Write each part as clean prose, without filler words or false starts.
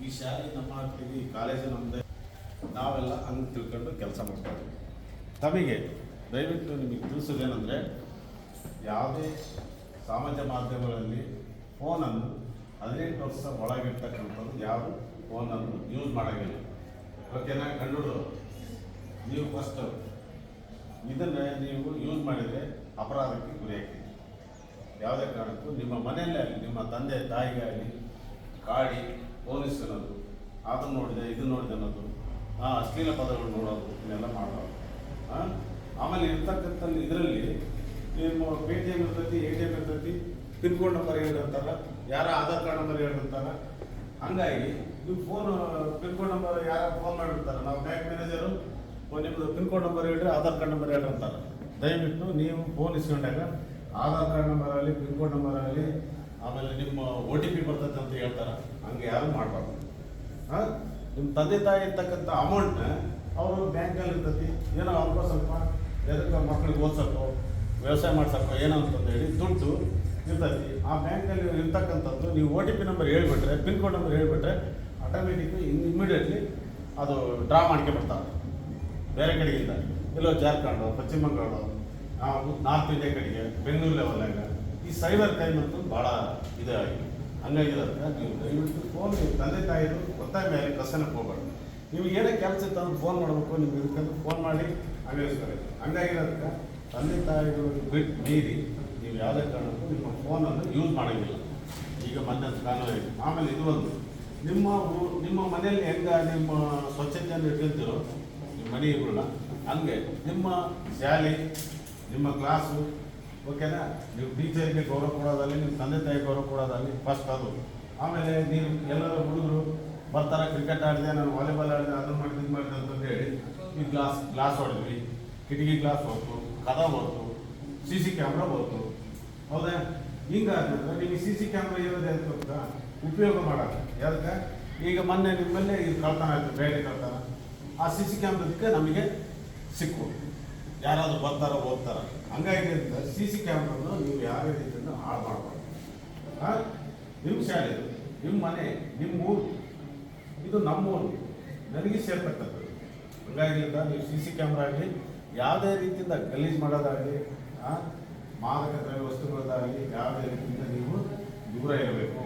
ಈ ಶಾಲೆ ನಮ್ಮ ಆಗ್ತೀವಿ, ಈ ಕಾಲೇಜು ನಮ್ಮದೇ, ನಾವೆಲ್ಲ ಹಂಗೆ ತಿಳ್ಕೊಂಡು ಕೆಲಸ ಮಾಡ್ತಾ ಇದ್ದೀವಿ. ತಮಗೆ ದಯವಿಟ್ಟು ನಿಮಗೆ ತಿಳಿಸೋದೇನೆಂದರೆ, ಯಾವುದೇ ಸಾಮಾಜಿಕ ಮಾಧ್ಯಮಗಳಲ್ಲಿ ಫೋನನ್ನು 18 ವರ್ಷ ಒಳಗಿರ್ತಕ್ಕಂಥದ್ದು ಯಾರು ಫೋನನ್ನು ಯೂಸ್ ಮಾಡೋಂಗಿಲ್ಲ. ಓಕೆನಾ? ಕಂಡುಹಿಡಿದು ನೀವು ಫಸ್ಟು ಇದನ್ನು ನೀವು ಯೂಸ್ ಮಾಡಿದರೆ ಅಪರಾಧಕ್ಕೆ ಗುರಿಯಾಗ್ತೀವಿ. ಯಾವುದೇ ಕಾರಣಕ್ಕೂ ನಿಮ್ಮ ಮನೆಯಲ್ಲೇ ಆಗಲಿ, ನಿಮ್ಮ ತಂದೆ ತಾಯಿಗೆ ಆಗಲಿ ಕಾಡಿ ಪೊಲೀಸ್ ಅನ್ನೋದು, ಅದನ್ನು ನೋಡಿದೆ ಇದನ್ನು ನೋಡಿದೆ ಅನ್ನೋದು, ಅಶ್ಲೀಲ ಪದಗಳು ನೋಡೋದು, ಇದನ್ನೆಲ್ಲ ಮಾಡೋದು. ಆಮೇಲೆ ಇರ್ತಕ್ಕಂಥ ಇದರಲ್ಲಿ ನಿಮ್ಮ ಪೇಟಿಎಮ್ ಇರ್ತೈತಿ, ATM ಇರ್ತೈತಿ, ಪಿನ್ ಕೋಡ್ ನಂಬರ್ ಹೇಳಿರ್ತಾರೆ, ಯಾರ ಆಧಾರ್ ಕಾರ್ಡ್ ನಂಬರ್ ಹೇಳಿರ್ತಾರೆ. ಹಂಗಾಗಿ ನೀವು ಫೋನ್ ಪಿನ್ ಕೋಡ್ ನಂಬರ್ ಯಾರು ಫೋನ್ ಮಾಡಿರ್ತಾರೆ, ನಾವು ಬ್ಯಾಂಕ್ ಮ್ಯಾನೇಜರು ನಿಮ್ಮದು ಪಿನ್ ಕೋಡ್ ನಂಬರ್ ಹೇಳ್ರಿ, ಆಧಾರ್ ಕಾರ್ಡ್ ನಂಬರ್ ಹೇಳಿರ್ತಾರೆ. ದಯವಿಟ್ಟು ನೀವು ಫೋನ್ ಇಸ್ಕೊಂಡಾಗ ಆಧಾರ್ ಕಾರ್ಡ್ ನಂಬರ್ ಆಗಲಿ, ಪಿನ್ ಕೋಡ್ ನಂಬರ್ ಆಗಲಿ, ಆಮೇಲೆ ನಿಮ್ಮ OTP ಬರ್ತೈತೆ ಅಂತ ಹೇಳ್ತಾರೆ. ಹಂಗೆ ಯಾರು ಮಾಡಬಾರ್ದು. ನಿಮ್ಮ ತಂದೆ ತಾಯಿ ಇರ್ತಕ್ಕಂಥ ಅಮೌಂಟ್ನ ಅವರು ಬ್ಯಾಂಕಲ್ಲಿ ಇರ್ತೈತಿ, ಏನೋ ಅವ್ರಿಗೋ ಸ್ವಲ್ಪ ಎದಕ್ಕೆ ಮಕ್ಕಳಿಗೆ ಓದ್ಸಕ್ಕೋ ವ್ಯವಸಾಯ ಮಾಡ್ಸಕ್ಕೋ ಏನೋ ಅಂತಂದೇಳಿ ದುಡ್ಡು ಇರ್ತೈತಿ. ಆ ಬ್ಯಾಂಕಲ್ಲಿ ಇರ್ತಕ್ಕಂಥದ್ದು ನೀವು OTP ನಂಬರ್ ಹೇಳ್ಬಿಟ್ರೆ, ಪಿನ್ ಕೋಡ್ ನಂಬರ್ ಹೇಳ್ಬಿಟ್ರೆ ಆಟೋಮೆಟಿಕ್ಕು ಇಮ್ಮಿಡಿಯೇಟ್ಲಿ ಅದು ಡ್ರಾ ಮಾಡ್ಕೊಂಡ್ಬಿಡ್ತಾರೆ ಬೇರೆ ಕಡೆಗಿಂದ. ಎಲ್ಲೋ ಜಾರ್ಖಂಡು, ಪಶ್ಚಿಮ ಬಂಗಾಳ, ನಾರ್ತ್ ಇಂಡಿಯಾ ಕಡೆಗೆ, ಬೆಂಗಳೂರು ಲೆವೆಲ್ನಾಗ ಈ ಸೈಬರ್ ಕ್ರೈಮ್ ಅಂತೂ ಭಾಳ ಇದಾಗಿದೆ. ಹಂಗಾಗಿರೋದಕ್ಕೆ ನೀವು ದಯವಿಟ್ಟು ಫೋನ್ ತಂದೆ ತಾಯಿರು ಒತ್ತಾಯ ಮೇಲೆ ಕಸನಕ್ಕೆ ಹೋಗ್ಬಾರ್ದು. ನೀವು ಏನೇ ಕೆಲಸ ಇತ್ತು ಅಂದ್ರೆ ಫೋನ್ ಮಾಡಬೇಕು, ನಿಮ್ಗೆ ಇದಕ್ಕಂದ್ರೆ ಫೋನ್ ಮಾಡಿ ಅನ್ವಯಿಸ್ತಾರೆ. ಹಂಗಾಗಿರೋದಕ್ಕೆ ತಂದೆ ತಾಯಿಗಳು ಬಿಟ್ಟು ಮೀರಿ ನೀವು ಯಾವುದೇ ಕಾರಣಕ್ಕೂ ನಿಮ್ಮ ಫೋನನ್ನು ಯೂಸ್ ಮಾಡೋಂಗಿಲ್ಲ. ಈಗ ಮೊನ್ನೆ ಕಾನೂನು ಇದೆ. ಆಮೇಲೆ ಇದು ಒಂದು ನಿಮ್ಮ ಮನೆಯಲ್ಲಿ ಹೆಂಗೆ ನಿಮ್ಮ ಸ್ವಚ್ಛತೆಯನ್ನು ಇಟ್ಕೊಂತೀರೋ ನಿಮ್ಮ ಮನೆಗಳನ್ನ, ಹಂಗೆ ನಿಮ್ಮ ಶಾಲೆ, ನಿಮ್ಮ ಕ್ಲಾಸು, ಓಕೆನಾ? ನೀವು ಟೀಚರ್ಗೆ ಗೌರವ ಕೊಡೋದಲ್ಲಿ, ನಿಮ್ಮ ತಂದೆ ತಾಯಿ ಗೌರವ ಕೊಡೋದಲ್ಲಿ ಫಸ್ಟ್ ಅದು. ಆಮೇಲೆ ನೀವು ಎಲ್ಲರೂ ಹುಡುಗರು ಬರ್ತಾರೆ, ಕ್ರಿಕೆಟ್ ಆಡಿದೆ, ನಾನು ವಾಲಿಬಾಲ್ ಆಡಿದೆ, ಅದನ್ನು ಮಾಡಿದೆ, ಇದು ಮಾಡಿದೆ ಅಂತಂದು ಹೇಳಿ ಈ ಗ್ಲಾಸ್ ಹೊಡೆದ್ವಿ, ಕಿಟಕಿ ಗ್ಲಾಸ್ ಹೋಯ್ತು, ಕದ ಹೋಯ್ತು, CC ಕ್ಯಾಮ್ರಾ ಹೋಯ್ತು. ಹೌದಾ? ಹಿಂಗಾದ್ರೆ ನಿಮಗೆ CC ಕ್ಯಾಮ್ರಾ ಇರೋದೇ ಅಂತ ಉಪಯೋಗ ಮಾಡೋದು ಯಾವ್ದಕ್ಕೆ? ಈಗ ಮೊನ್ನೆ ನಿಮ್ಮಲ್ಲೇ ಇದು ಕಳ್ತನ ಆಯಿತು, ಬೇರೆ ಕಳ್ತನ, ಆ CC ಕ್ಯಾಮ್ರಾದಕ್ಕೆ ನಮಗೆ ಸಿಕ್ಕು, ಯಾರಾದರೂ ಬರ್ತಾರೋ ಹೋಗ್ತಾರ. ಹಂಗಾಗಿ CC ಕ್ಯಾಮ್ರಾನು ನೀವು ಯಾವುದೇ ರೀತಿಯಿಂದ ಹಾಳು ಮಾಡಬಾರ್ದು. ನಿಮ್ಮ ಶಾಲೆ, ನಿಮ್ಮ ಮನೆ, ನಿಮ್ಮ ಊರು, ಇದು ನಮ್ಮೂರು, ನನಗೆ ಸೇರ್ತಕ್ಕಂಥದ್ದು. ಹಂಗಾಗಿಂದ ನೀವು CC ಕ್ಯಾಮ್ರಾ ಆಗಲಿ, ಯಾವುದೇ ರೀತಿಯಿಂದ ಗಲೀಜು ಮಾಡೋದಾಗಲಿ, ಮಾದಕ ದ್ರವ್ಯ ವಸ್ತುಗಳದಾಗಲಿ ಯಾವುದೇ ರೀತಿಯಿಂದ ನೀವು ದೂರ ಇರಬೇಕು.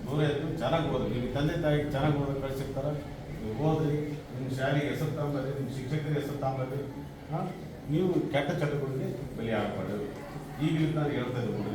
ದೂರ ಇದ್ದು ಚೆನ್ನಾಗಿ ಓದ್ರಿ. ನಿಮ್ಮ ತಂದೆ ತಾಯಿಗೆ ಚೆನ್ನಾಗಿ ಓದೋದು ಕಳಿಸಿರ್ತಾರೆ, ನೀವು ಓದ್ರಿ, ನಿಮ್ಮ ಶಾಲೆಗೆ ಹೆಸರು ತಗೊಂಬರ್ರಿ, ನಿಮ್ಮ ಶಿಕ್ಷಕರಿಗೆ ಹೆಸರು ತಗೊಂಬರ್ರಿ. ನೀವು ಕೆಟ್ಟ ಚಟಗಳಿಗೆ ಬಲಿ ಆಗಬಾರ್ದು. ಈಗಲಿಂದ ನಾನು ಹೇಳ್ತಾ ಇದ್ದೀನಿ.